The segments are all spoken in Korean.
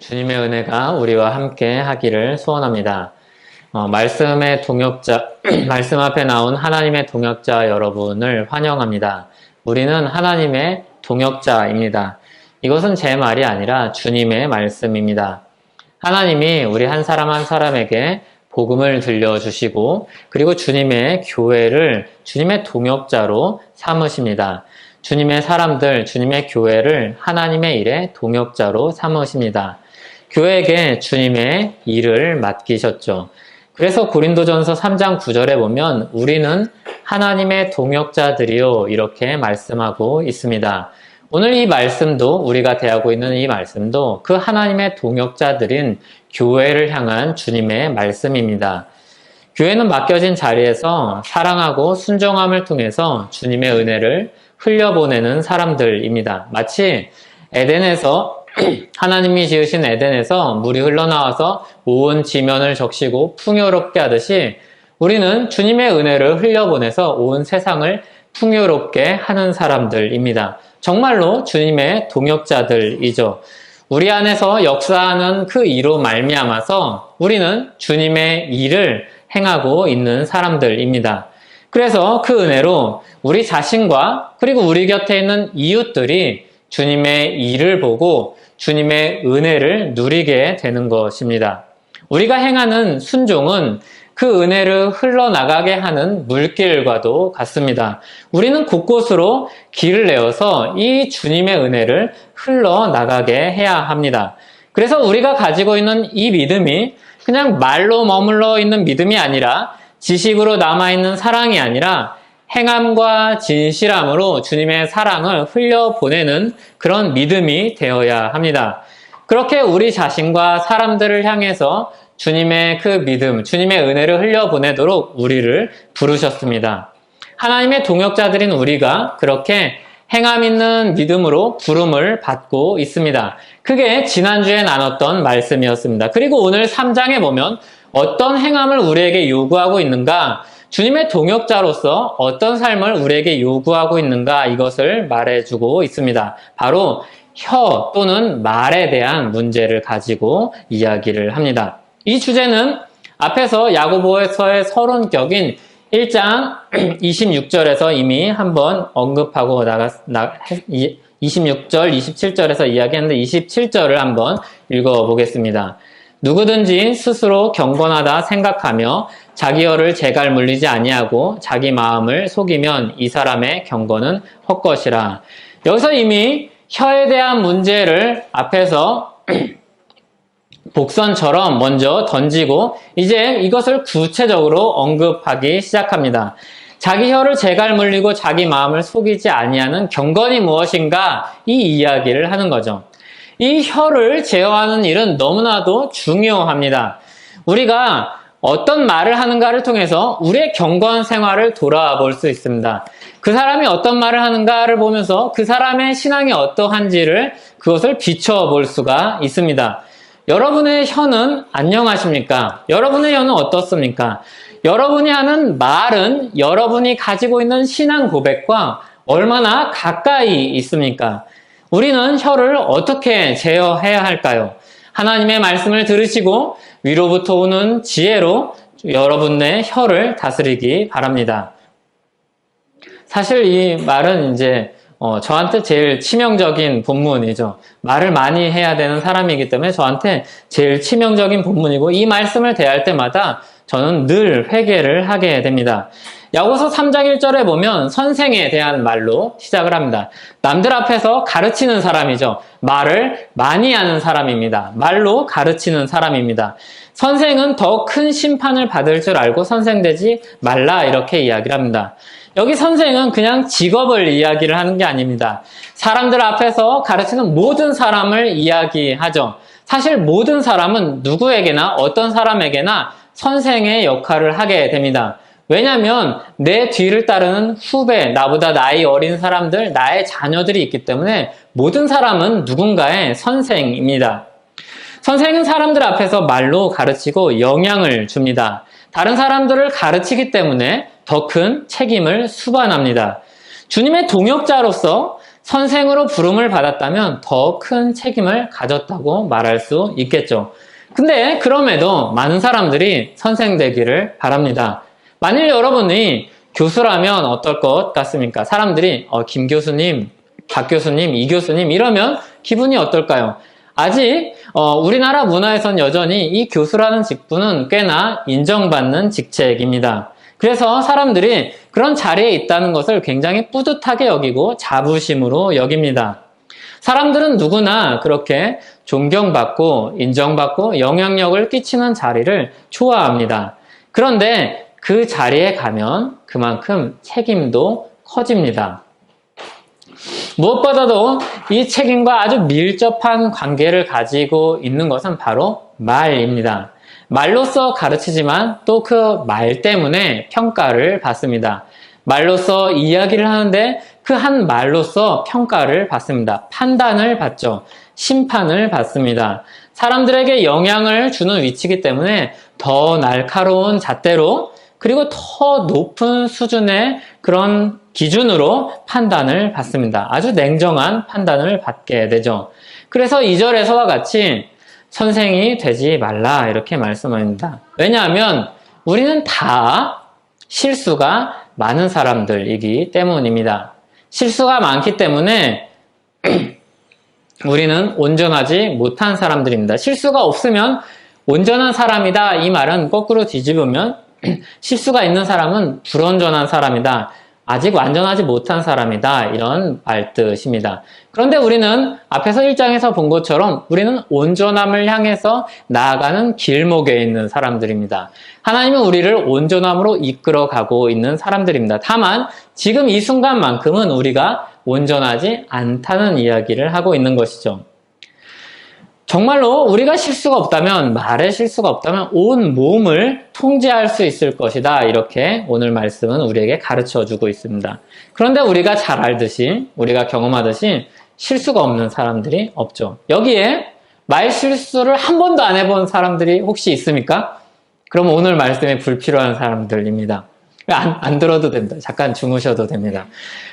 주님의 은혜가 우리와 함께 하기를 소원합니다. 말씀의 동역자, 말씀 앞에 나온 하나님의 동역자 여러분을 환영합니다. 우리는 하나님의 동역자입니다. 이것은 제 말이 아니라 주님의 말씀입니다. 하나님이 우리 한 사람 한 사람에게 복음을 들려주시고 그리고 주님의 교회를 주님의 동역자로 삼으십니다. 주님의 사람들, 주님의 교회를 하나님의 일에 동역자로 삼으십니다. 교회에게 주님의 일을 맡기셨죠. 그래서 고린도전서 3장 9절에 보면 우리는 하나님의 동역자들이요 이렇게 말씀하고 있습니다. 오늘 이 말씀도 우리가 대하고 있는 이 말씀도 그 하나님의 동역자들인 교회를 향한 주님의 말씀입니다. 교회는 맡겨진 자리에서 사랑하고 순종함을 통해서 주님의 은혜를 흘려보내는 사람들입니다. 마치 에덴에서 하나님이 지으신 에덴에서 물이 흘러나와서 온 지면을 적시고 풍요롭게 하듯이 우리는 주님의 은혜를 흘려보내서 온 세상을 풍요롭게 하는 사람들입니다. 정말로 주님의 동역자들이죠. 우리 안에서 역사하는 그 이로 말미암아서 우리는 주님의 일을 행하고 있는 사람들입니다. 그래서 그 은혜로 우리 자신과 그리고 우리 곁에 있는 이웃들이 주님의 일을 보고 주님의 은혜를 누리게 되는 것입니다. 우리가 행하는 순종은 그 은혜를 흘러나가게 하는 물길과도 같습니다. 우리는 곳곳으로 길을 내어서 이 주님의 은혜를 흘러나가게 해야 합니다. 그래서 우리가 가지고 있는 이 믿음이 그냥 말로 머물러 있는 믿음이 아니라 지식으로 남아있는 사랑이 아니라 행함과 진실함으로 주님의 사랑을 흘려보내는 그런 믿음이 되어야 합니다. 그렇게 우리 자신과 사람들을 향해서 주님의 그 믿음, 주님의 은혜를 흘려보내도록 우리를 부르셨습니다. 하나님의 동역자들인 우리가 그렇게 행함 있는 믿음으로 부름을 받고 있습니다. 그게 지난주에 나눴던 말씀이었습니다. 그리고 오늘 3장에 보면 어떤 행함을 우리에게 요구하고 있는가, 주님의 동역자로서 어떤 삶을 우리에게 요구하고 있는가 이것을 말해주고 있습니다. 바로 혀 또는 말에 대한 문제를 가지고 이야기를 합니다. 이 주제는 앞에서 야고보서의 서론격인 1장 26절에서 이미 한번 언급하고 26절, 27절에서 이야기했는데 27절을 한번 읽어보겠습니다. 누구든지 스스로 경건하다 생각하며 자기 혀를 재갈 물리지 아니하고 자기 마음을 속이면 이 사람의 경건은 헛것이라. 여기서 이미 혀에 대한 문제를 앞에서 복선처럼 먼저 던지고 이제 이것을 구체적으로 언급하기 시작합니다. 자기 혀를 재갈 물리고 자기 마음을 속이지 아니하는 경건이 무엇인가 이 이야기를 하는 거죠. 이 혀를 제어하는 일은 너무나도 중요합니다. 우리가 어떤 말을 하는가를 통해서 우리의 경건 생활을 돌아볼 수 있습니다. 그 사람이 어떤 말을 하는가를 보면서 그 사람의 신앙이 어떠한지를 그것을 비춰볼 수가 있습니다. 여러분의 혀는 안녕하십니까? 여러분의 혀는 어떻습니까? 여러분이 하는 말은 여러분이 가지고 있는 신앙 고백과 얼마나 가까이 있습니까? 우리는 혀를 어떻게 제어해야 할까요? 하나님의 말씀을 들으시고 위로부터 오는 지혜로 여러분의 혀를 다스리기 바랍니다. 사실 이 말은 이제 저한테 제일 치명적인 본문이죠. 말을 많이 해야 되는 사람이기 때문에 저한테 제일 치명적인 본문이고 이 말씀을 대할 때마다 저는 늘 회개를 하게 됩니다. 야고보서 3장 1절에 보면 선생에 대한 말로 시작을 합니다. 남들 앞에서 가르치는 사람이죠. 말을 많이 하는 사람입니다. 말로 가르치는 사람입니다. 선생은 더 큰 심판을 받을 줄 알고 선생되지 말라 이렇게 이야기를 합니다. 여기 선생은 그냥 직업을 이야기를 하는 게 아닙니다. 사람들 앞에서 가르치는 모든 사람을 이야기하죠. 사실 모든 사람은 누구에게나 어떤 사람에게나 선생의 역할을 하게 됩니다. 왜냐하면 내 뒤를 따르는 후배, 나보다 나이 어린 사람들, 나의 자녀들이 있기 때문에 모든 사람은 누군가의 선생입니다. 선생은 사람들 앞에서 말로 가르치고 영향을 줍니다. 다른 사람들을 가르치기 때문에 더 큰 책임을 수반합니다. 주님의 동역자로서 선생으로 부름을 받았다면 더 큰 책임을 가졌다고 말할 수 있겠죠. 근데 그럼에도 많은 사람들이 선생 되기를 바랍니다. 만일 여러분이 교수라면 어떨 것 같습니까? 사람들이 김 교수님, 박 교수님, 이 교수님 이러면 기분이 어떨까요? 아직 우리나라 문화에선 여전히 이 교수라는 직분은 꽤나 인정받는 직책입니다. 그래서 사람들이 그런 자리에 있다는 것을 굉장히 뿌듯하게 여기고 자부심으로 여깁니다. 사람들은 누구나 그렇게 존경받고 인정받고 영향력을 끼치는 자리를 좋아합니다. 그런데 그 자리에 가면 그만큼 책임도 커집니다. 무엇보다도 이 책임과 아주 밀접한 관계를 가지고 있는 것은 바로 말입니다. 말로써 가르치지만 또 그 말 때문에 평가를 받습니다. 말로써 이야기를 하는데 그 한 말로써 평가를 받습니다. 판단을 받죠. 심판을 받습니다. 사람들에게 영향을 주는 위치이기 때문에 더 날카로운 잣대로 그리고 더 높은 수준의 그런 기준으로 판단을 받습니다. 아주 냉정한 판단을 받게 되죠. 그래서 2절에서와 같이 선생이 되지 말라 이렇게 말씀합니다. 왜냐하면 우리는 다 실수가 많은 사람들이기 때문입니다. 실수가 많기 때문에 우리는 온전하지 못한 사람들입니다. 실수가 없으면 온전한 사람이다. 이 말은 거꾸로 뒤집으면 실수가 있는 사람은 불온전한 사람이다. 아직 완전하지 못한 사람이다. 이런 말뜻입니다. 그런데 우리는 앞에서 1장에서 본 것처럼 우리는 온전함을 향해서 나아가는 길목에 있는 사람들입니다. 하나님은 우리를 온전함으로 이끌어가고 있는 사람들입니다. 다만 지금 이 순간만큼은 우리가 온전하지 않다는 이야기를 하고 있는 것이죠. 정말로 우리가 실수가 없다면, 말에 실수가 없다면 온 몸을 통제할 수 있을 것이다. 이렇게 오늘 말씀은 우리에게 가르쳐주고 있습니다. 그런데 우리가 잘 알듯이, 우리가 경험하듯이 실수가 없는 사람들이 없죠. 여기에 말 실수를 한 번도 안 해본 사람들이 혹시 있습니까? 그럼 오늘 말씀에 불필요한 사람들입니다. 안 들어도 됩니다. 잠깐 주무셔도 됩니다.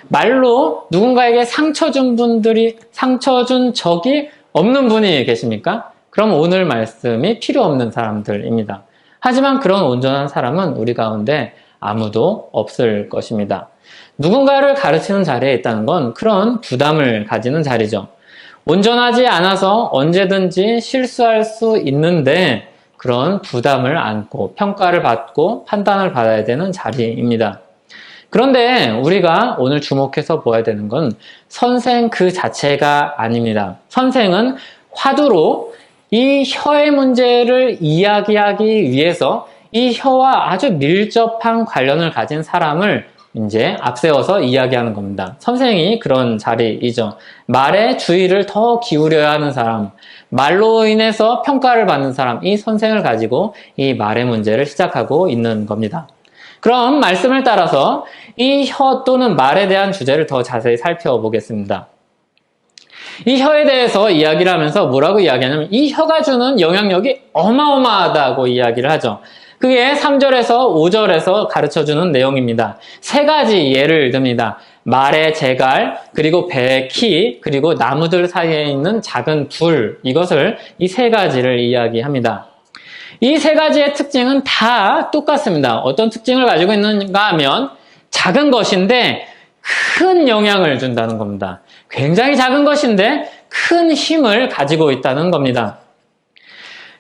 말로 누군가에게 상처 준 적이 없는 분이 계십니까? 그럼 오늘 말씀이 필요 없는 사람들입니다. 하지만 그런 온전한 사람은 우리 가운데 아무도 없을 것입니다. 누군가를 가르치는 자리에 있다는 건 그런 부담을 가지는 자리죠. 온전하지 않아서 언제든지 실수할 수 있는데 그런 부담을 안고 평가를 받고 판단을 받아야 되는 자리입니다. 그런데 우리가 오늘 주목해서 보아야 되는 건 선생 그 자체가 아닙니다. 선생은 화두로 이 혀의 문제를 이야기하기 위해서 이 혀와 아주 밀접한 관련을 가진 사람을 이제 앞세워서 이야기하는 겁니다. 선생이 그런 자리이죠. 말에 주의를 더 기울여야 하는 사람, 말로 인해서 평가를 받는 사람, 이 선생을 가지고 이 말의 문제를 시작하고 있는 겁니다. 그럼 말씀을 따라서 이 혀 또는 말에 대한 주제를 더 자세히 살펴보겠습니다. 이 혀에 대해서 이야기를 하면서 뭐라고 이야기하냐면 이 혀가 주는 영향력이 어마어마하다고 이야기를 하죠. 그게 3절에서 5절에서 가르쳐주는 내용입니다. 세 가지 예를 듭니다. 말의 재갈, 그리고 배의 키, 그리고 나무들 사이에 있는 작은 불, 이것을 이 세 가지를 이야기합니다. 이 세 가지의 특징은 다 똑같습니다. 어떤 특징을 가지고 있는가 하면 작은 것인데 큰 영향을 준다는 겁니다. 굉장히 작은 것인데 큰 힘을 가지고 있다는 겁니다.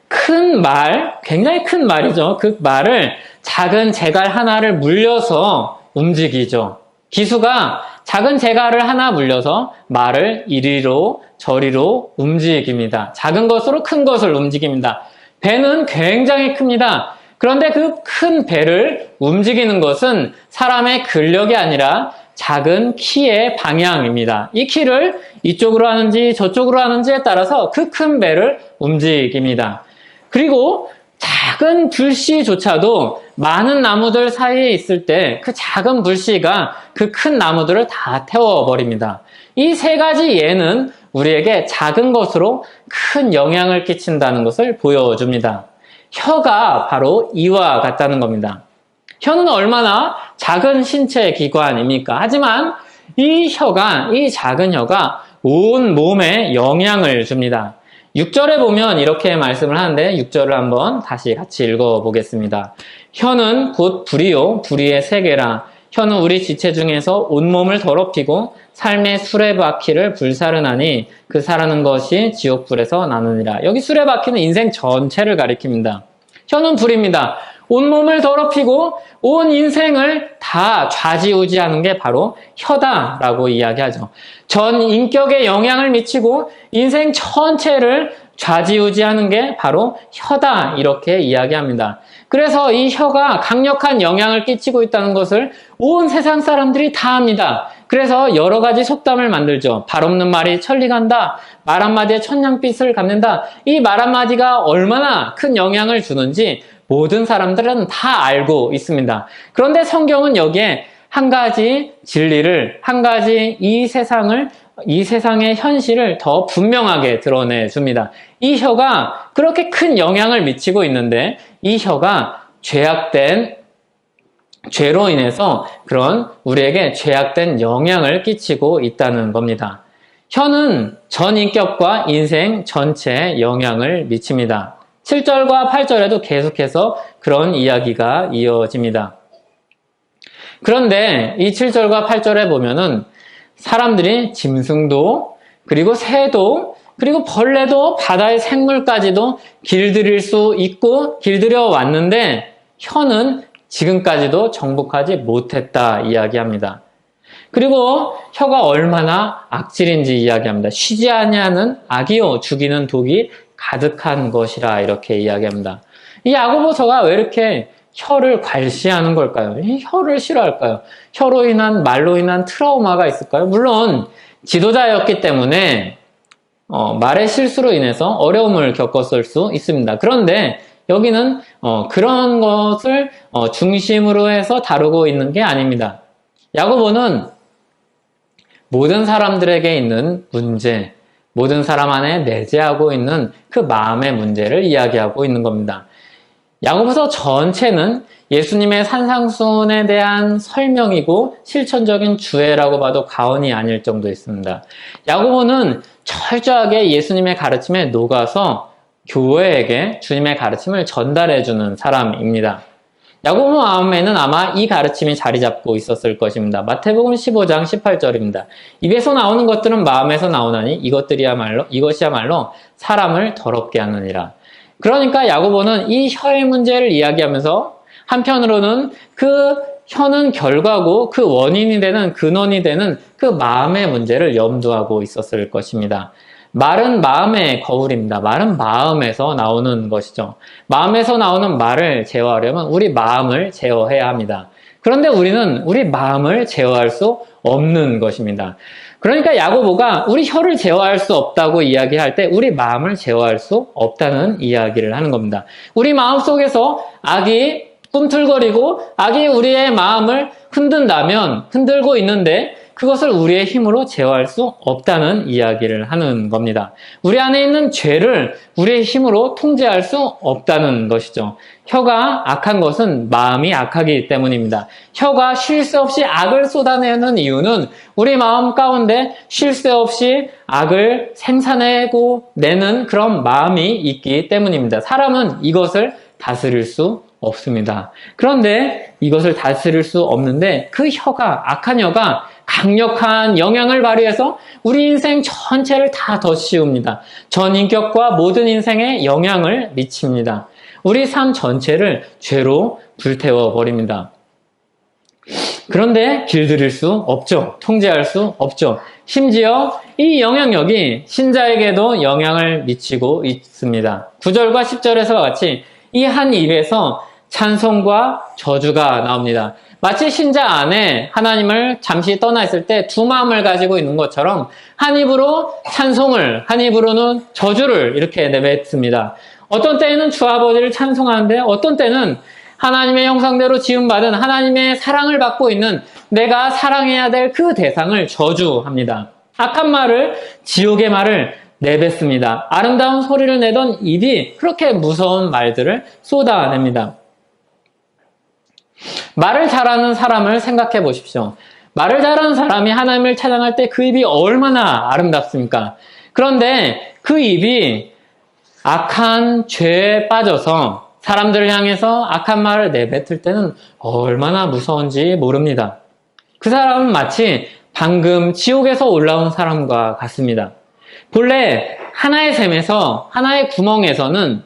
큰 말, 굉장히 큰 말이죠. 그 말을 작은 재갈 하나를 물려서 움직이죠. 기수가 작은 재갈을 하나 물려서 말을 이리로 저리로 움직입니다. 작은 것으로 큰 것을 움직입니다. 배는 굉장히 큽니다. 그런데 그 큰 배를 움직이는 것은 사람의 근력이 아니라 작은 키의 방향입니다. 이 키를 이쪽으로 하는지 저쪽으로 하는지에 따라서 그 큰 배를 움직입니다. 그리고 작은 불씨조차도 많은 나무들 사이에 있을 때 그 작은 불씨가 그 큰 나무들을 다 태워버립니다. 이 세 가지 예는 우리에게 작은 것으로 큰 영향을 끼친다는 것을 보여줍니다. 혀가 바로 이와 같다는 겁니다. 혀는 얼마나 작은 신체 기관입니까? 하지만 이 혀가, 이 작은 혀가 온 몸에 영향을 줍니다. 6절에 보면 이렇게 말씀을 하는데 6절을 한번 다시 같이 읽어보겠습니다. 혀는 곧 불이요 불의의 세계라. 혀는 우리 지체 중에서 온몸을 더럽히고 삶의 수레바퀴를 불사르나니 그 사르는 것이 지옥불에서 나느니라. 여기 수레바퀴는 인생 전체를 가리킵니다. 혀는 불입니다. 온몸을 더럽히고 온 인생을 다 좌지우지하는 게 바로 혀다라고 이야기하죠. 전 인격에 영향을 미치고 인생 전체를 좌지우지하는 게 바로 혀다 이렇게 이야기합니다. 그래서 이 혀가 강력한 영향을 끼치고 있다는 것을 온 세상 사람들이 다 압니다. 그래서 여러 가지 속담을 만들죠. 발 없는 말이 천리 간다. 말 한마디에 천냥빚을 갚는다. 이 말 한마디가 얼마나 큰 영향을 주는지 모든 사람들은 다 알고 있습니다. 그런데 성경은 여기에 한 가지 진리를, 한 가지 이 세상의 현실을 더 분명하게 드러내 줍니다. 이 혀가 그렇게 큰 영향을 미치고 있는데 이 혀가 죄로 인해서 그런 우리에게 죄악된 영향을 끼치고 있다는 겁니다. 혀는 전 인격과 인생 전체에 영향을 미칩니다. 7절과 8절에도 계속해서 그런 이야기가 이어집니다. 그런데 이 7절과 8절에 보면은 사람들이 짐승도 그리고 새도 그리고 벌레도 바다의 생물까지도 길들일 수 있고 길들여 왔는데 혀는 지금까지도 정복하지 못했다 이야기합니다. 그리고 혀가 얼마나 악질인지 이야기합니다. 쉬지 아니하는 악이요 죽이는 독이 가득한 것이라 이렇게 이야기합니다. 이 야고보서가 왜 이렇게 혀를 괄시하는 걸까요? 이 혀를 싫어할까요? 혀로 인한 말로 인한 트라우마가 있을까요? 물론 지도자였기 때문에 말의 실수로 인해서 어려움을 겪었을 수 있습니다. 그런데 여기는 그런 것을 중심으로 해서 다루고 있는 게 아닙니다. 야고보는 모든 사람들에게 있는 문제, 모든 사람 안에 내재하고 있는 그 마음의 문제를 이야기하고 있는 겁니다. 야고보서 전체는 예수님의 산상수훈에 대한 설명이고 실천적인 주애라고 봐도 과언이 아닐 정도였습니다. 야고보는 철저하게 예수님의 가르침에 녹아서 교회에게 주님의 가르침을 전달해주는 사람입니다. 야고보 마음에는 아마 이 가르침이 자리 잡고 있었을 것입니다. 마태복음 15장 18절입니다. 입에서 나오는 것들은 마음에서 나오나니 이것이야말로 사람을 더럽게 하느니라. 그러니까 야고보는 이 혀의 문제를 이야기하면서 한편으로는 그 혀는 결과고 그 원인이 되는 근원이 되는 그 마음의 문제를 염두하고 있었을 것입니다. 말은 마음의 거울입니다. 말은 마음에서 나오는 것이죠. 마음에서 나오는 말을 제어하려면 우리 마음을 제어해야 합니다. 그런데 우리는 우리 마음을 제어할 수 없는 것입니다. 그러니까 야고보가 우리 혀를 제어할 수 없다고 이야기할 때 우리 마음을 제어할 수 없다는 이야기를 하는 겁니다. 우리 마음속에서 악이 꿈틀거리고 악이 우리의 마음을 흔들고 있는데 그것을 우리의 힘으로 제어할 수 없다는 이야기를 하는 겁니다. 우리 안에 있는 죄를 우리의 힘으로 통제할 수 없다는 것이죠. 혀가 악한 것은 마음이 악하기 때문입니다. 혀가 쉴 새 없이 악을 쏟아내는 이유는 우리 마음 가운데 쉴 새 없이 악을 생산하고 내는 그런 마음이 있기 때문입니다. 사람은 이것을 다스릴 수 없습니다. 그런데 이것을 다스릴 수 없는데 그 악한 혀가 강력한 영향을 발휘해서 우리 인생 전체를 다 덧씌웁니다. 전 인격과 모든 인생에 영향을 미칩니다. 우리 삶 전체를 죄로 불태워버립니다. 그런데 길들일 수 없죠. 통제할 수 없죠. 심지어 이 영향력이 신자에게도 영향을 미치고 있습니다. 9절과 10절에서와 같이 이 한 입에서 찬송과 저주가 나옵니다. 마치 신자 안에 하나님을 잠시 떠나 있을 때 두 마음을 가지고 있는 것처럼 한 입으로 찬송을, 한 입으로는 저주를 이렇게 내뱉습니다. 어떤 때에는 주 아버지를 찬송하는데 어떤 때는 하나님의 형상대로 지음받은 하나님의 사랑을 받고 있는 내가 사랑해야 될 그 대상을 저주합니다. 악한 말을, 지옥의 말을 내뱉습니다. 아름다운 소리를 내던 입이 그렇게 무서운 말들을 쏟아냅니다. 말을 잘하는 사람을 생각해 보십시오. 말을 잘하는 사람이 하나님을 찬양할 때 그 입이 얼마나 아름답습니까? 그런데 그 입이 악한 죄에 빠져서 사람들을 향해서 악한 말을 내뱉을 때는 얼마나 무서운지 모릅니다. 그 사람은 마치 방금 지옥에서 올라온 사람과 같습니다. 본래 하나의 샘에서, 하나의 구멍에서는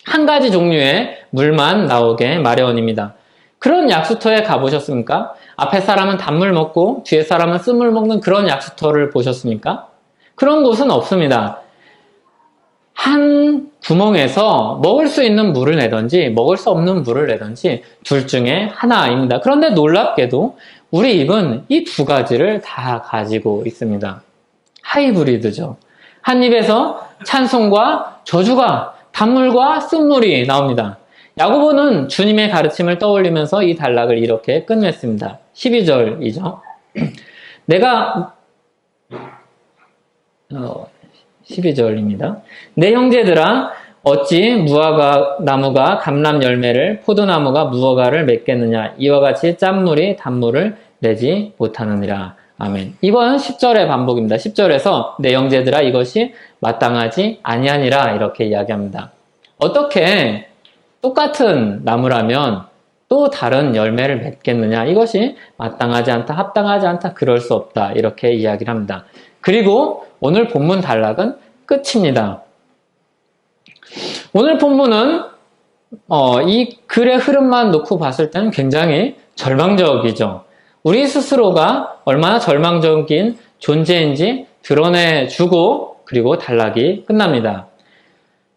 한 가지 종류의 물만 나오게 마련입니다. 그런 약수터에 가보셨습니까? 앞에 사람은 단물 먹고 뒤에 사람은 쓴물 먹는 그런 약수터를 보셨습니까? 그런 곳은 없습니다. 한 구멍에서 먹을 수 있는 물을 내던지 먹을 수 없는 물을 내던지 둘 중에 하나입니다. 그런데 놀랍게도 우리 입은 이 두 가지를 다 가지고 있습니다. 하이브리드죠. 한 입에서 찬송과 저주가, 단물과 쓴물이 나옵니다. 야고보는 주님의 가르침을 떠올리면서 이 단락을 이렇게 끝냈습니다. 12절이죠. 내가 12절입니다. 내 형제들아 어찌 무화과 나무가 감람 열매를 포도나무가 무화과를 맺겠느냐 이와 같이 짠물이 단물을 내지 못하느니라. 아멘. 이건 10절의 반복입니다. 10절에서 내 형제들아 이것이 마땅하지 아니하니라 이렇게 이야기합니다. 어떻게 똑같은 나무라면 또 다른 열매를 맺겠느냐 이것이 마땅하지 않다, 합당하지 않다, 그럴 수 없다 이렇게 이야기를 합니다. 그리고 오늘 본문 단락은 끝입니다. 오늘 본문은 이 글의 흐름만 놓고 봤을 때는 굉장히 절망적이죠. 우리 스스로가 얼마나 절망적인 존재인지 드러내주고 그리고 단락이 끝납니다.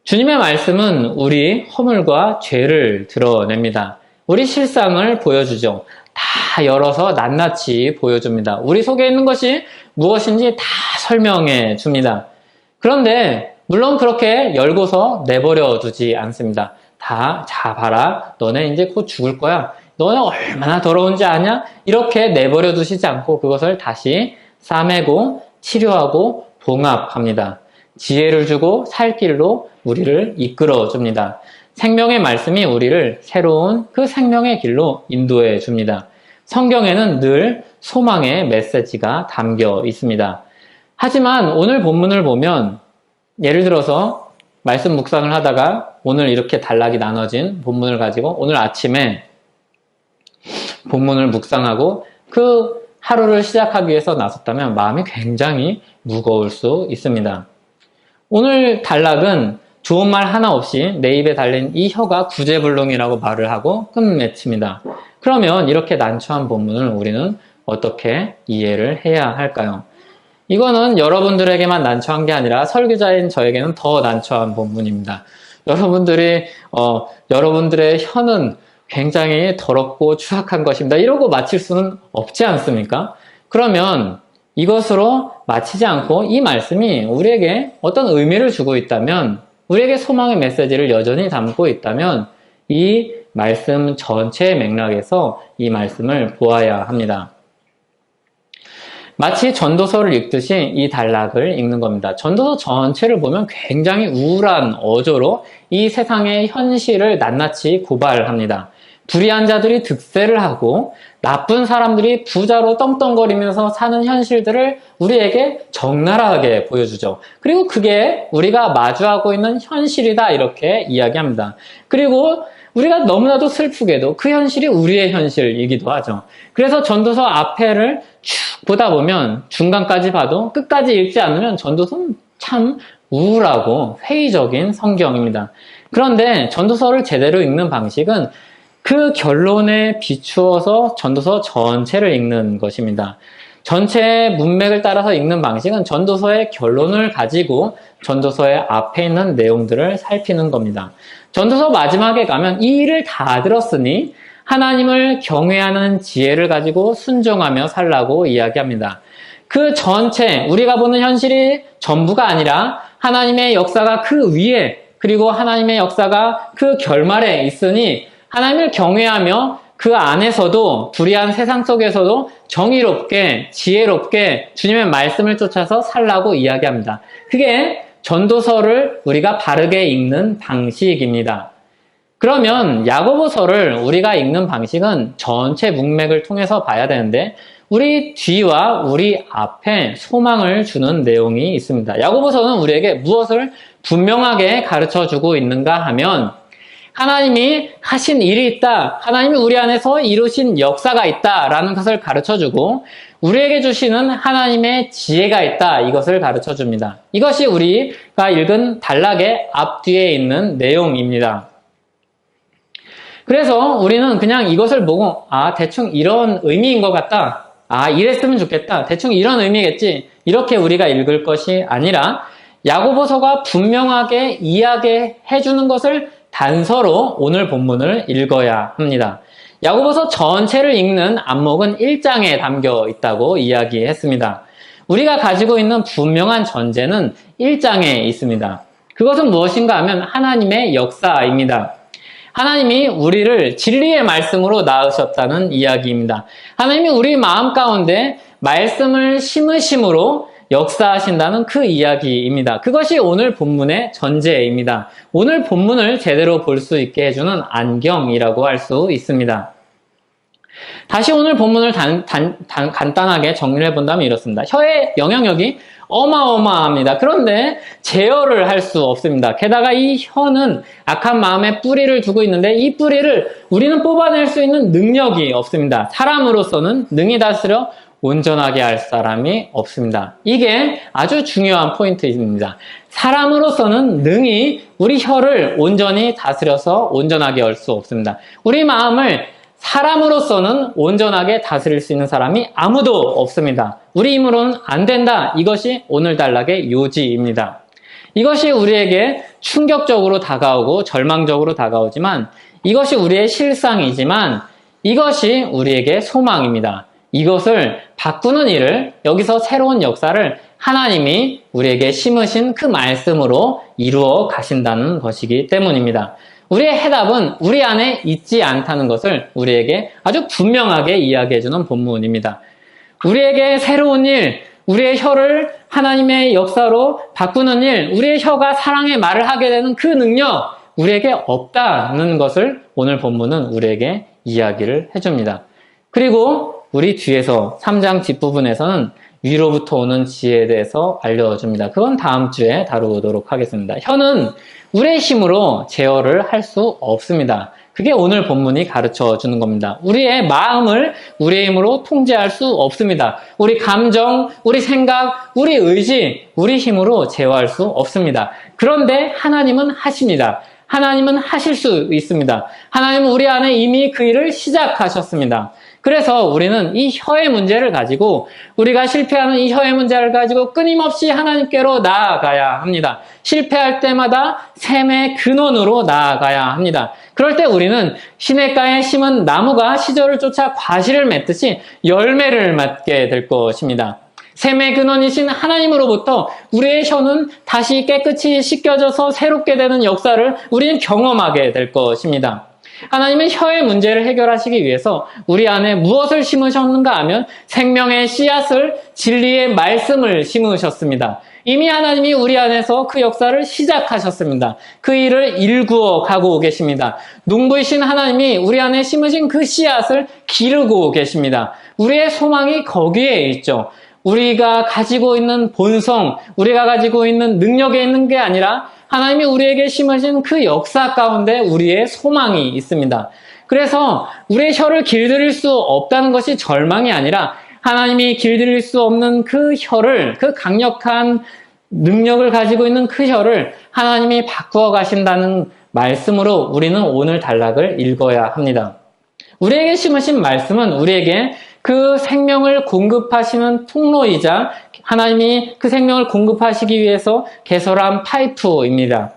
주님의 말씀은 우리 허물과 죄를 드러냅니다. 우리 실상을 보여주죠. 다 열어서 낱낱이 보여줍니다. 우리 속에 있는 것이 무엇인지 다 설명해 줍니다. 그런데 물론 그렇게 열고서 내버려 두지 않습니다. 자 봐라, 너네 이제 곧 죽을 거야. 너네 얼마나 더러운지 아냐? 이렇게 내버려 두시지 않고 그것을 다시 싸매고 치료하고 봉합합니다. 지혜를 주고 살 길로 우리를 이끌어 줍니다. 생명의 말씀이 우리를 새로운 그 생명의 길로 인도해 줍니다. 성경에는 늘 소망의 메시지가 담겨 있습니다. 하지만 오늘 본문을 보면 예를 들어서 말씀 묵상을 하다가 오늘 이렇게 단락이 나눠진 본문을 가지고 오늘 아침에 본문을 묵상하고 그 하루를 시작하기 위해서 나섰다면 마음이 굉장히 무거울 수 있습니다. 오늘 단락은 좋은 말 하나 없이 내 입에 달린 이 혀가 구제불능이라고 말을 하고 끝맺습니다. 그러면 이렇게 난처한 본문을 우리는 어떻게 이해를 해야 할까요? 이거는 여러분들에게만 난처한 게 아니라 설교자인 저에게는 더 난처한 본문입니다. 여러분들의 혀는 굉장히 더럽고 추악한 것입니다. 이러고 마칠 수는 없지 않습니까? 그러면 이것으로 마치지 않고 이 말씀이 우리에게 어떤 의미를 주고 있다면, 우리에게 소망의 메시지를 여전히 담고 있다면 이 말씀 전체의 맥락에서 이 말씀을 보아야 합니다. 마치 전도서를 읽듯이 이 단락을 읽는 겁니다. 전도서 전체를 보면 굉장히 우울한 어조로 이 세상의 현실을 낱낱이 고발합니다. 불의한 자들이 득세를 하고 나쁜 사람들이 부자로 떵떵거리면서 사는 현실들을 우리에게 적나라하게 보여주죠. 그리고 그게 우리가 마주하고 있는 현실이다 이렇게 이야기합니다. 그리고 우리가 너무나도 슬프게도 그 현실이 우리의 현실이기도 하죠. 그래서 전도서 앞에를 쭉 보다 보면 중간까지 봐도 끝까지 읽지 않으면 전도서는 참 우울하고 회의적인 성경입니다. 그런데 전도서를 제대로 읽는 방식은 그 결론에 비추어서 전도서 전체를 읽는 것입니다. 전체의 문맥을 따라서 읽는 방식은 전도서의 결론을 가지고 전도서의 앞에 있는 내용들을 살피는 겁니다. 전도서 마지막에 가면 이 일을 다 들었으니 하나님을 경외하는 지혜를 가지고 순종하며 살라고 이야기합니다. 그 전체, 우리가 보는 현실이 전부가 아니라 하나님의 역사가 그 위에, 그리고 하나님의 역사가 그 결말에 있으니 하나님을 경외하며 그 안에서도, 불의한 세상 속에서도 정의롭게, 지혜롭게 주님의 말씀을 쫓아서 살라고 이야기합니다. 그게 전도서를 우리가 바르게 읽는 방식입니다. 그러면 야고보서를 우리가 읽는 방식은 전체 문맥을 통해서 봐야 되는데 우리 뒤와 우리 앞에 소망을 주는 내용이 있습니다. 야고보서는 우리에게 무엇을 분명하게 가르쳐주고 있는가 하면 하나님이 하신 일이 있다. 하나님이 우리 안에서 이루신 역사가 있다라는 것을 가르쳐주고 우리에게 주시는 하나님의 지혜가 있다. 이것을 가르쳐줍니다. 이것이 우리가 읽은 단락의 앞뒤에 있는 내용입니다. 그래서 우리는 그냥 이것을 보고 대충 이런 의미인 것 같다. 이랬으면 좋겠다. 대충 이런 의미겠지. 이렇게 우리가 읽을 것이 아니라 야고보서가 분명하게 이야기해 주는 것을 단서로 오늘 본문을 읽어야 합니다. 야고보서 전체를 읽는 안목은 1장에 담겨 있다고 이야기했습니다. 우리가 가지고 있는 분명한 전제는 1장에 있습니다. 그것은 무엇인가 하면 하나님의 역사입니다. 하나님이 우리를 진리의 말씀으로 낳으셨다는 이야기입니다. 하나님이 우리 마음 가운데 말씀을 심으심으로 역사하신다는 그 이야기입니다. 그것이 오늘 본문의 전제입니다. 오늘 본문을 제대로 볼 수 있게 해주는 안경이라고 할 수 있습니다. 다시 오늘 본문을 간단하게 정리를 해본다면 이렇습니다. 혀의 영향력이 어마어마합니다. 그런데 제어를 할 수 없습니다. 게다가 이 혀는 악한 마음에 뿌리를 두고 있는데 이 뿌리를 우리는 뽑아낼 수 있는 능력이 없습니다. 사람으로서는 능히 다스려 온전하게 할 사람이 없습니다. 이게 아주 중요한 포인트입니다. 사람으로서는 능히 우리 혀를 온전히 다스려서 온전하게 할 수 없습니다. 우리 마음을 사람으로서는 온전하게 다스릴 수 있는 사람이 아무도 없습니다. 우리 힘으로는 안 된다. 이것이 오늘 단락의 요지입니다. 이것이 우리에게 충격적으로 다가오고 절망적으로 다가오지만 이것이 우리의 실상이지만 이것이 우리에게 소망입니다. 이것을 바꾸는 일을 여기서 새로운 역사를 하나님이 우리에게 심으신 그 말씀으로 이루어 가신다는 것이기 때문입니다. 우리의 해답은 우리 안에 있지 않다는 것을 우리에게 아주 분명하게 이야기해주는 본문입니다. 우리에게 새로운 일, 우리의 혀를 하나님의 역사로 바꾸는 일, 우리의 혀가 사랑의 말을 하게 되는 그 능력, 우리에게 없다는 것을 오늘 본문은 우리에게 이야기를 해줍니다. 그리고 우리 뒤에서 3장 뒷부분에서는 위로부터 오는 지혜에 대해서 알려줍니다. 그건 다음 주에 다루도록 하겠습니다. 혀는 우리의 힘으로 제어를 할 수 없습니다. 그게 오늘 본문이 가르쳐 주는 겁니다. 우리의 마음을 우리의 힘으로 통제할 수 없습니다. 우리 감정, 우리 생각, 우리 의지, 우리 힘으로 제어할 수 없습니다. 그런데 하나님은 하십니다. 하나님은 하실 수 있습니다. 하나님은 우리 안에 이미 그 일을 시작하셨습니다. 그래서 우리는 이 혀의 문제를 가지고 우리가 실패하는 이 혀의 문제를 가지고 끊임없이 하나님께로 나아가야 합니다. 실패할 때마다 샘의 근원으로 나아가야 합니다. 그럴 때 우리는 시냇가에 심은 나무가 시절을 쫓아 과실을 맺듯이 열매를 맺게 될 것입니다. 샘의 근원이신 하나님으로부터 우리의 혀는 다시 깨끗이 씻겨져서 새롭게 되는 역사를 우리는 경험하게 될 것입니다. 하나님은 혀의 문제를 해결하시기 위해서 우리 안에 무엇을 심으셨는가 하면 생명의 씨앗을 진리의 말씀을 심으셨습니다. 이미 하나님이 우리 안에서 그 역사를 시작하셨습니다. 그 일을 일구어 가고 계십니다. 농부이신 하나님이 우리 안에 심으신 그 씨앗을 기르고 계십니다. 우리의 소망이 거기에 있죠. 우리가 가지고 있는 본성, 우리가 가지고 있는 능력에 있는 게 아니라 하나님이 우리에게 심으신 그 역사 가운데 우리의 소망이 있습니다. 그래서 우리의 혀를 길들일 수 없다는 것이 절망이 아니라 하나님이 길들일 수 없는 그 혀를, 그 강력한 능력을 가지고 있는 그 혀를 하나님이 바꾸어 가신다는 말씀으로 우리는 오늘 단락을 읽어야 합니다. 우리에게 심으신 말씀은 우리에게 그 생명을 공급하시는 통로이자 하나님이 그 생명을 공급하시기 위해서 개설한 파이프입니다.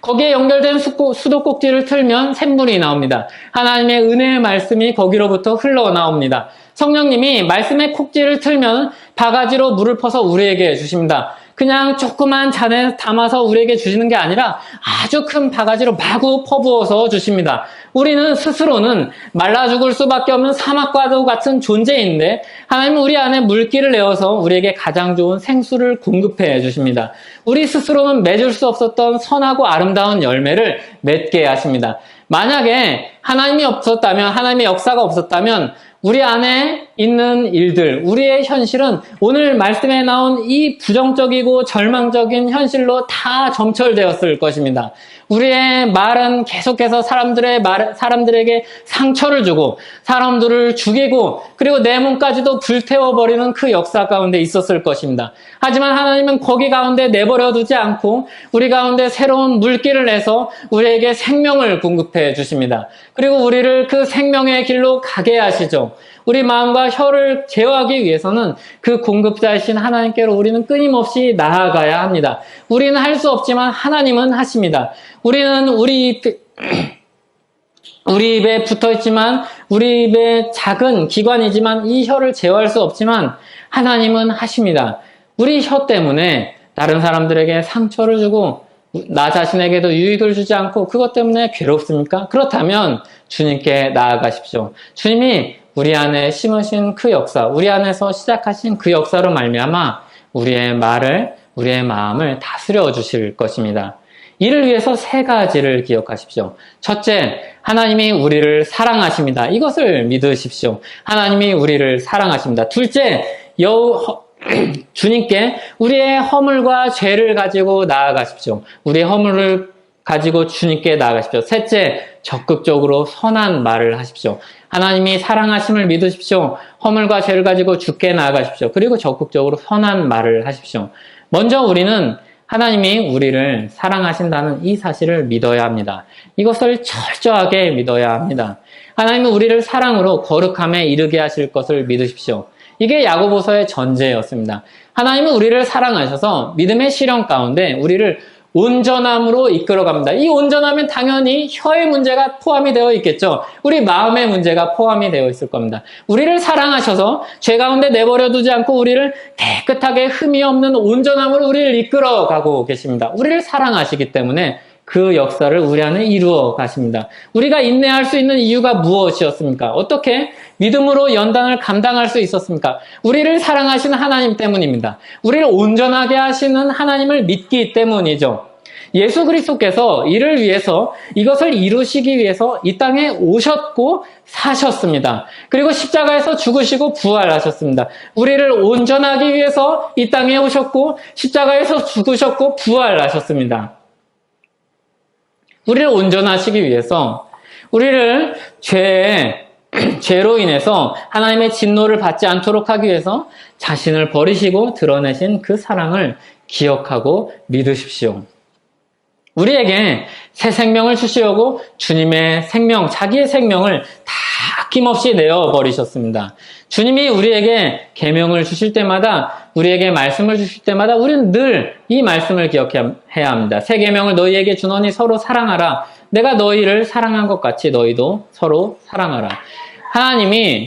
거기에 연결된 수도꼭지를 틀면 샘물이 나옵니다. 하나님의 은혜의 말씀이 거기로부터 흘러나옵니다. 성령님이 말씀의 콕지를 틀면 바가지로 물을 퍼서 우리에게 주십니다. 그냥 조그만 잔에 담아서 우리에게 주시는 게 아니라 아주 큰 바가지로 마구 퍼부어서 주십니다. 우리는 스스로는 말라 죽을 수밖에 없는 사막과도 같은 존재인데 하나님은 우리 안에 물기를 내어서 우리에게 가장 좋은 생수를 공급해 주십니다. 우리 스스로는 맺을 수 없었던 선하고 아름다운 열매를 맺게 하십니다. 만약에 하나님이 없었다면, 하나님의 역사가 없었다면 우리 안에 있는 일들, 우리의 현실은 오늘 말씀에 나온 이 부정적이고 절망적인 현실로 다 점철되었을 것입니다. 우리의 말은 계속해서 사람들에게 상처를 주고 사람들을 죽이고 그리고 내 몸까지도 불태워버리는 그 역사 가운데 있었을 것입니다. 하지만 하나님은 거기 가운데 내버려 두지 않고 우리 가운데 새로운 물길을 내서 우리에게 생명을 공급해 주십니다. 그리고 우리를 그 생명의 길로 가게 하시죠. 우리 마음과 혀를 제어하기 위해서는 그 공급자이신 하나님께로 우리는 끊임없이 나아가야 합니다. 우리는 할 수 없지만 하나님은 하십니다. 우리는 우리 입에 붙어있지만 우리 입에 작은 기관이지만 이 혀를 제어할 수 없지만 하나님은 하십니다. 우리 혀 때문에 다른 사람들에게 상처를 주고 나 자신에게도 유익을 주지 않고 그것 때문에 괴롭습니까? 그렇다면 주님께 나아가십시오. 주님이 우리 안에 심으신 그 역사, 우리 안에서 시작하신 그 역사로 말미암아 우리의 말을, 우리의 마음을 다스려 주실 것입니다. 이를 위해서 세 가지를 기억하십시오. 첫째, 하나님이 우리를 사랑하십니다. 이것을 믿으십시오. 하나님이 우리를 사랑하십니다. 둘째, 주님께 우리의 허물과 죄를 가지고 나아가십시오. 우리의 허물을 가지고 주님께 나아가십시오. 셋째, 적극적으로 선한 말을 하십시오. 하나님이 사랑하심을 믿으십시오. 허물과 죄를 가지고 주께 나아가십시오. 그리고 적극적으로 선한 말을 하십시오. 먼저 우리는 하나님이 우리를 사랑하신다는 이 사실을 믿어야 합니다. 이것을 철저하게 믿어야 합니다. 하나님은 우리를 사랑으로 거룩함에 이르게 하실 것을 믿으십시오. 이게 야고보서의 전제였습니다. 하나님은 우리를 사랑하셔서 믿음의 실현 가운데 우리를 온전함으로 이끌어갑니다. 이 온전함은 당연히 혀의 문제가 포함이 되어 있겠죠. 우리 마음의 문제가 포함이 되어 있을 겁니다. 우리를 사랑하셔서 죄 가운데 내버려 두지 않고 우리를 깨끗하게 흠이 없는 온전함으로 우리를 이끌어가고 계십니다. 우리를 사랑하시기 때문에 그 역사를 우리 안에 이루어 가십니다. 우리가 인내할 수 있는 이유가 무엇이었습니까? 어떻게 믿음으로 연단을 감당할 수 있었습니까? 우리를 사랑하시는 하나님 때문입니다. 우리를 온전하게 하시는 하나님을 믿기 때문이죠. 예수 그리스도께서 이를 위해서, 이것을 이루시기 위해서 이 땅에 오셨고 사셨습니다. 그리고 십자가에서 죽으시고 부활하셨습니다. 우리를 온전하기 위해서 이 땅에 오셨고 십자가에서 죽으셨고 부활하셨습니다. 우리를 온전하시기 위해서, 우리를 죄로 인해서 하나님의 진노를 받지 않도록 하기 위해서 자신을 버리시고 드러내신 그 사랑을 기억하고 믿으십시오. 우리에게 새 생명을 주시려고 주님의 생명, 자기의 생명을 다 아낌없이 내어버리셨습니다. 주님이 우리에게 계명을 주실 때마다, 우리에게 말씀을 주실 때마다 우리는 늘 이 말씀을 기억해야 합니다. 새 계명을 너희에게 주노니 서로 사랑하라. 내가 너희를 사랑한 것 같이 너희도 서로 사랑하라.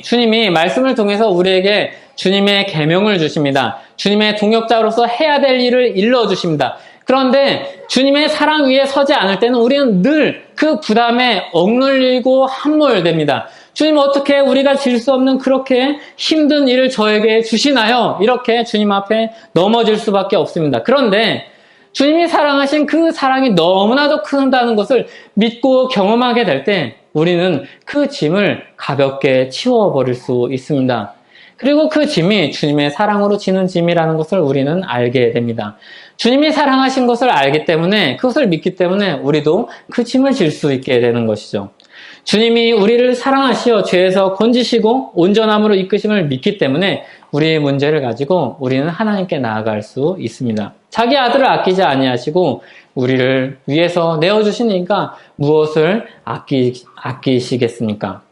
주님이 말씀을 통해서 우리에게 주님의 계명을 주십니다. 주님의 동역자로서 해야 될 일을 일러주십니다. 그런데 주님의 사랑 위에 서지 않을 때는 우리는 늘 그 부담에 억눌리고 함몰됩니다. 주님, 어떻게 우리가 질 수 없는 그렇게 힘든 일을 저에게 주시나요? 이렇게 주님 앞에 넘어질 수밖에 없습니다. 그런데 주님이 사랑하신 그 사랑이 너무나도 크다는 것을 믿고 경험하게 될 때 우리는 그 짐을 가볍게 치워버릴 수 있습니다. 그리고 그 짐이 주님의 사랑으로 지는 짐이라는 것을 우리는 알게 됩니다. 주님이 사랑하신 것을 알기 때문에, 그것을 믿기 때문에 우리도 그 짐을 질 수 있게 되는 것이죠. 주님이 우리를 사랑하시어 죄에서 건지시고 온전함으로 이끄심을 믿기 때문에 우리의 문제를 가지고 우리는 하나님께 나아갈 수 있습니다. 자기 아들을 아끼지 아니하시고 우리를 위해서 내어주시니까 무엇을 아끼시겠습니까?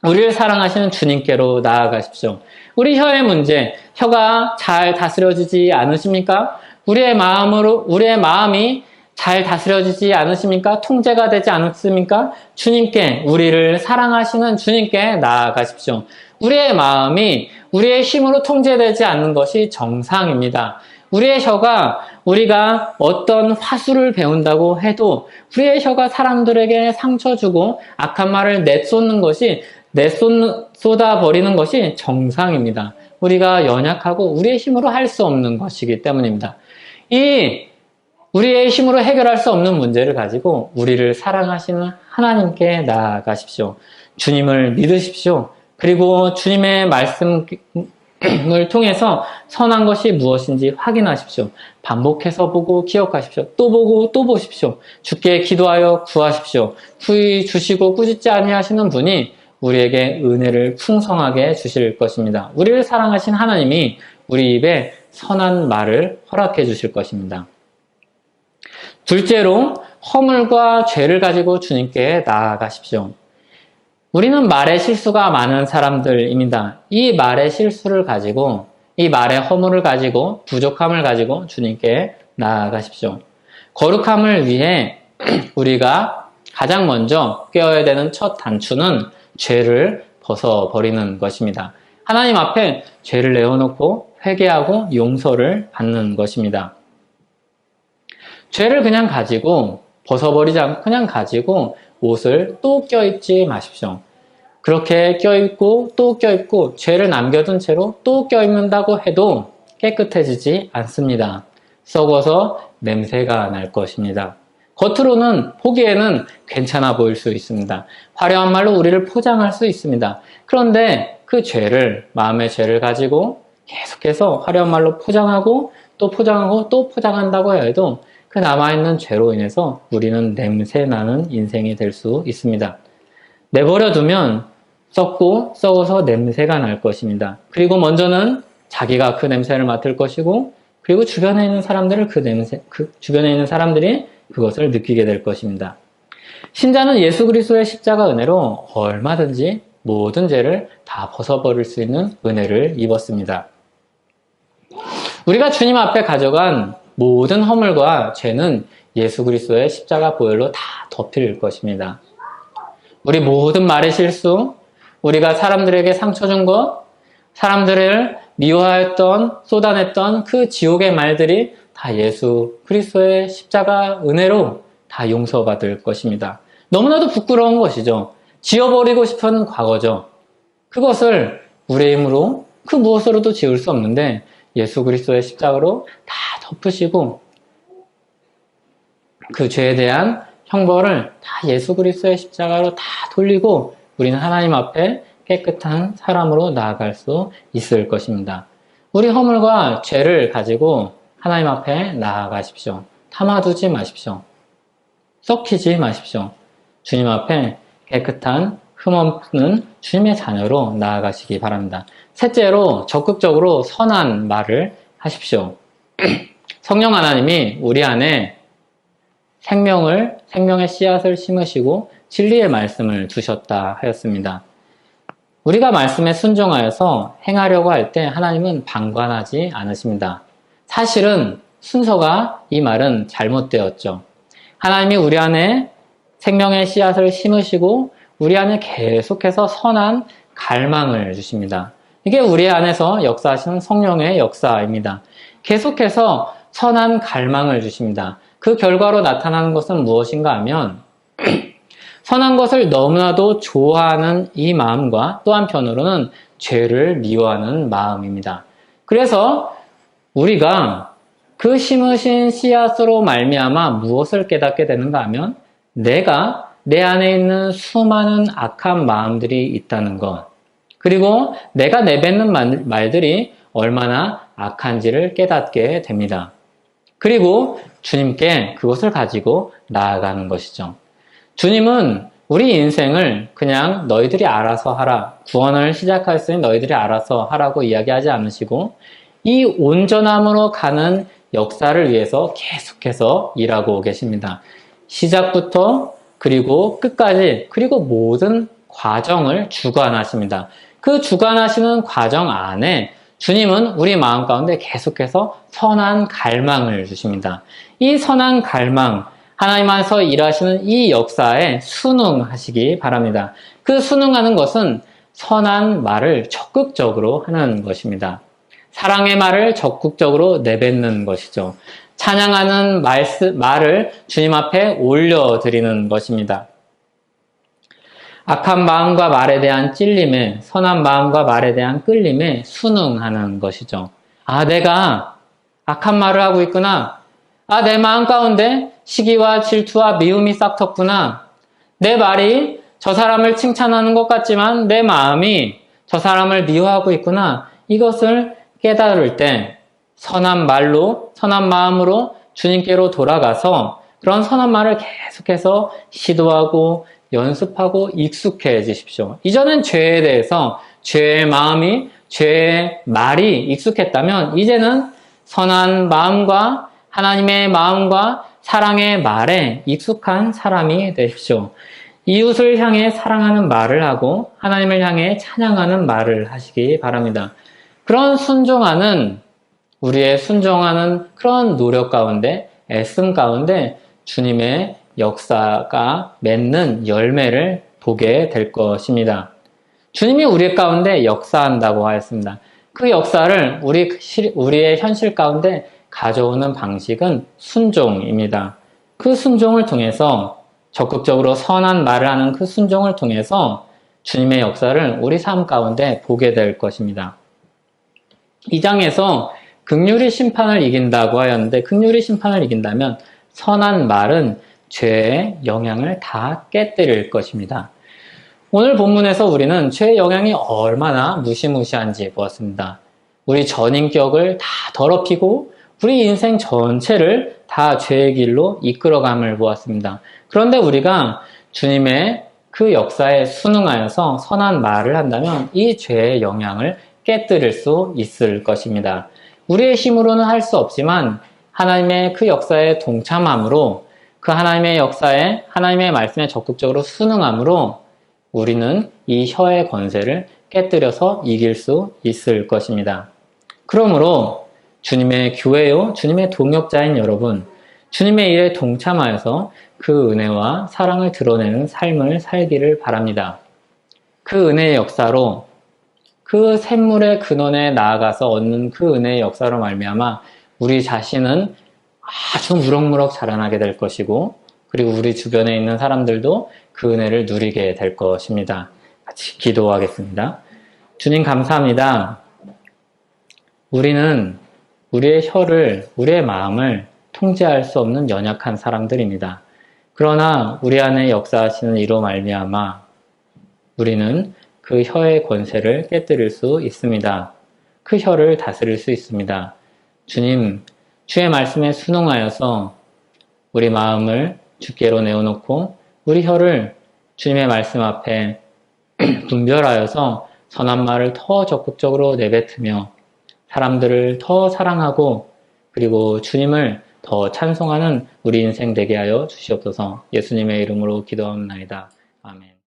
우리를 사랑하시는 주님께로 나아가십시오. 우리 혀의 문제, 혀가 잘 다스려지지 않으십니까? 우리의 마음이 잘 다스려지지 않으십니까? 통제가 되지 않습니까? 주님께, 우리를 사랑하시는 주님께 나아가십시오. 우리의 마음이 우리의 힘으로 통제되지 않는 것이 정상입니다. 우리의 혀가, 우리가 어떤 화술을 배운다고 해도 우리의 혀가 사람들에게 상처 주고 악한 말을 쏟아버리는 것이 정상입니다. 우리가 연약하고 우리의 힘으로 할 수 없는 것이기 때문입니다. 우리의 힘으로 해결할 수 없는 문제를 가지고 우리를 사랑하시는 하나님께 나아가십시오. 주님을 믿으십시오. 그리고 주님의 말씀을 통해서 선한 것이 무엇인지 확인하십시오. 반복해서 보고 기억하십시오. 또 보고 또 보십시오. 주께 기도하여 구하십시오. 후히 주시고 꾸짖지 아니하시는 분이 우리에게 은혜를 풍성하게 주실 것입니다. 우리를 사랑하신 하나님이 우리 입에 선한 말을 허락해 주실 것입니다. 둘째로 허물과 죄를 가지고 주님께 나아가십시오. 우리는 말에 실수가 많은 사람들입니다. 이 말의 실수를 가지고, 이 말의 허물을 가지고, 부족함을 가지고 주님께 나아가십시오. 거룩함을 위해 우리가 가장 먼저 깨어야 되는 첫 단추는 죄를 벗어버리는 것입니다. 하나님 앞에 죄를 내어놓고 회개하고 용서를 받는 것입니다. 죄를 그냥 가지고 벗어버리지 않고 그냥 가지고 옷을 또 껴입지 마십시오. 그렇게 껴입고 또 껴입고 죄를 남겨둔 채로 또 껴입는다고 해도 깨끗해지지 않습니다. 썩어서 냄새가 날 것입니다. 겉으로는 보기에는 괜찮아 보일 수 있습니다. 화려한 말로 우리를 포장할 수 있습니다. 그런데 그 죄를, 마음의 죄를 가지고 계속해서 화려한 말로 포장하고 또 포장하고 또 포장한다고 해도 그 남아있는 죄로 인해서 우리는 냄새나는 인생이 될 수 있습니다. 내버려두면 썩고 썩어서 냄새가 날 것입니다. 그리고 먼저는 자기가 그 냄새를 맡을 것이고, 그리고 주변에 있는 사람들을 주변에 있는 사람들이 그것을 느끼게 될 것입니다. 신자는 예수 그리스도의 십자가 은혜로 얼마든지 모든 죄를 다 벗어버릴 수 있는 은혜를 입었습니다. 우리가 주님 앞에 가져간 모든 허물과 죄는 예수 그리스도의 십자가 보혈로 다 덮일 것입니다. 우리 모든 말의 실수, 우리가 사람들에게 상처 준 것, 사람들을 미워하였던, 쏟아냈던 그 지옥의 말들이 다 예수 그리스도의 십자가 은혜로 다 용서받을 것입니다. 너무나도 부끄러운 것이죠. 지워버리고 싶은 과거죠. 그것을 우리의 힘으로 그 무엇으로도 지울 수 없는데 예수 그리스도의 십자가로 다 덮으시고 그 죄에 대한 형벌을 다 예수 그리스도의 십자가로 다 돌리고 우리는 하나님 앞에 깨끗한 사람으로 나아갈 수 있을 것입니다. 우리 허물과 죄를 가지고 하나님 앞에 나아가십시오. 담아두지 마십시오. 썩히지 마십시오. 주님 앞에 깨끗한 흠없는 주님의 자녀로 나아가시기 바랍니다. 셋째로 적극적으로 선한 말을 하십시오. 성령 하나님이 우리 안에 생명의 씨앗을 심으시고 진리의 말씀을 두셨다 하였습니다. 우리가 말씀에 순종하여서 행하려고 할 때 하나님은 방관하지 않으십니다. 사실은 순서가 이 말은 잘못되었죠. 하나님이 우리 안에 생명의 씨앗을 심으시고 우리 안에 계속해서 선한 갈망을 주십니다. 이게 우리 안에서 역사하시는 성령의 역사입니다. 계속해서 선한 갈망을 주십니다. 그 결과로 나타나는 것은 무엇인가 하면 선한 것을 너무나도 좋아하는 이 마음과 또 한편으로는 죄를 미워하는 마음입니다. 그래서 우리가 그 심으신 씨앗으로 말미암아 무엇을 깨닫게 되는가 하면 내가 내 안에 있는 수많은 악한 마음들이 있다는 것, 그리고 내가 내뱉는 말들이 얼마나 악한지를 깨닫게 됩니다. 그리고 주님께 그것을 가지고 나아가는 것이죠. 주님은 우리 인생을 그냥 너희들이 알아서 하라, 구원을 시작했으니 너희들이 알아서 하라고 이야기하지 않으시고 이 온전함으로 가는 역사를 위해서 계속해서 일하고 계십니다. 시작부터 그리고 끝까지 그리고 모든 과정을 주관하십니다. 그 주관하시는 과정 안에 주님은 우리 마음 가운데 계속해서 선한 갈망을 주십니다. 이 선한 갈망, 하나님 안에서 일하시는 이 역사에 순응하시기 바랍니다. 그 순응하는 것은 선한 말을 적극적으로 하는 것입니다. 사랑의 말을 적극적으로 내뱉는 것이죠. 찬양하는 말을 주님 앞에 올려드리는 것입니다. 악한 마음과 말에 대한 찔림에, 선한 마음과 말에 대한 끌림에 순응하는 것이죠. 아, 내가 악한 말을 하고 있구나. 아, 내 마음 가운데 시기와 질투와 미움이 싹텄구나. 내 말이 저 사람을 칭찬하는 것 같지만 내 마음이 저 사람을 미워하고 있구나. 이것을 깨달을 때 선한 말로, 선한 마음으로 주님께로 돌아가서 그런 선한 말을 계속해서 시도하고 연습하고 익숙해지십시오. 이전엔 죄에 대해서 죄의 마음이, 죄의 말이 익숙했다면 이제는 선한 마음과 하나님의 마음과 사랑의 말에 익숙한 사람이 되십시오. 이웃을 향해 사랑하는 말을 하고 하나님을 향해 찬양하는 말을 하시기 바랍니다. 그런 순종하는, 우리의 순종하는 그런 노력 가운데, 애씀 가운데 주님의 역사가 맺는 열매를 보게 될 것입니다. 주님이 우리 가운데 역사한다고 하였습니다. 그 역사를 우리의 현실 가운데 가져오는 방식은 순종입니다. 그 순종을 통해서 적극적으로 선한 말을 하는 그 순종을 통해서 주님의 역사를 우리 삶 가운데 보게 될 것입니다. 이 장에서 긍휼이 심판을 이긴다고 하였는데 긍휼이 심판을 이긴다면 선한 말은 죄의 영향을 다 깨뜨릴 것입니다. 오늘 본문에서 우리는 죄의 영향이 얼마나 무시무시한지 보았습니다. 우리 전인격을 다 더럽히고 우리 인생 전체를 다 죄의 길로 이끌어감을 보았습니다. 그런데 우리가 주님의 그 역사에 순응하여서 선한 말을 한다면 이 죄의 영향을 깨뜨릴 수 있을 것입니다. 우리의 힘으로는 할 수 없지만 하나님의 그 역사에 동참함으로 그 하나님의 역사에 하나님의 말씀에 적극적으로 순응함으로 우리는 이 혀의 권세를 깨뜨려서 이길 수 있을 것입니다. 그러므로 주님의 교회요, 주님의 동역자인 여러분, 주님의 일에 동참하여서 그 은혜와 사랑을 드러내는 삶을 살기를 바랍니다. 그 은혜의 역사로 그 샘물의 근원에 나아가서 얻는 그 은혜의 역사로 말미암아 우리 자신은 아주 무럭무럭 자라나게 될 것이고 그리고 우리 주변에 있는 사람들도 그 은혜를 누리게 될 것입니다. 같이 기도하겠습니다. 주님 감사합니다. 우리는 우리의 혀를, 우리의 마음을 통제할 수 없는 연약한 사람들입니다. 그러나 우리 안에 역사하시는 이로 말미암아 우리는 그 혀의 권세를 깨뜨릴 수 있습니다. 그 혀를 다스릴 수 있습니다. 주님, 주의 말씀에 순응하여서 우리 마음을 주께로 내어놓고 우리 혀를 주님의 말씀 앞에 분별하여서 선한 말을 더 적극적으로 내뱉으며 사람들을 더 사랑하고 그리고 주님을 더 찬송하는 우리 인생 되게 하여 주시옵소서. 예수님의 이름으로 기도합니다. 아멘.